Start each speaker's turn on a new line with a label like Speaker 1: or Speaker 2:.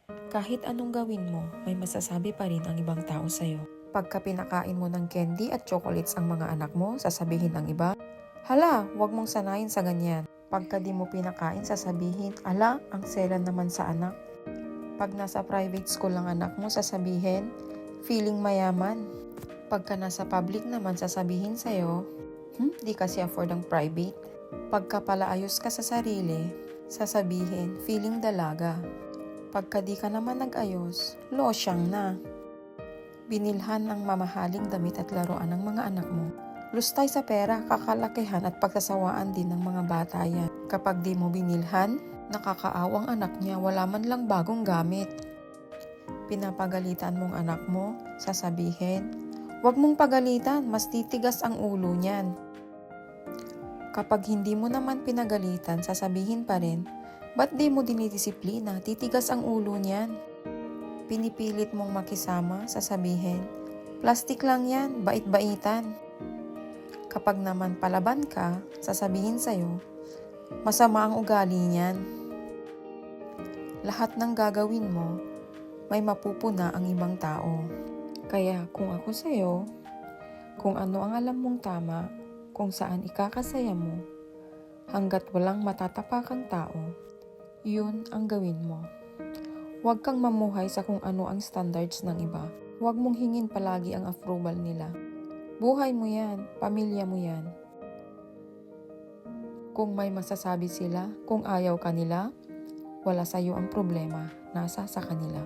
Speaker 1: Kahit anong gawin mo, may masasabi pa rin ang ibang tao sa'yo. Pagka pinakain mo ng candy at chocolates ang mga anak mo, sasabihin ng iba, "Hala, huwag mong sanayin sa ganyan." Pagka di mo pinakain, sasabihin, "Ala, ang selan naman sa anak." Pag nasa private school ang anak mo, sasabihin, "Feeling mayaman." Pagka nasa public naman, sasabihin sa'yo, di kasi afford ang private." Pagka palaayos ka sa sarili, sasabihin, "Feeling dalaga." Pagka di ka naman nag-ayos, losyang na. Binilhan ng mamahaling damit at laruan ng mga anak mo. Lustay sa pera, kakalakihan at pagsasawaan din ng mga bata yan. Kapag di mo binilhan, nakakaawang anak niya, wala man lang bagong gamit. Pinapagalitan mong anak mo, sasabihin, "Huwag mong pagalitan, mas titigas ang ulo niyan." Kapag hindi mo naman pinagalitan, sasabihin pa rin, "Ba't di mo dinidisiplina? Titigas ang ulo niyan." Pinipilit mong makisama, sasabihin, "Plastic lang yan, bait-baitan." Kapag naman palaban ka, sasabihin sa'yo, "Masama ang ugali niyan." Lahat ng gagawin mo, may mapupuna ang ibang tao. Kaya kung ako sa'yo, kung ano ang alam mong tama, kung saan ikakasaya mo, hanggat walang matatapakang tao, yun ang gawin mo. Huwag kang mamuhay sa kung ano ang standards ng iba. Huwag mong hingin palagi ang approval nila. Buhay mo yan, pamilya mo yan. Kung may masasabi sila, kung ayaw kanila, wala sa'yo ang problema, nasa sa kanila.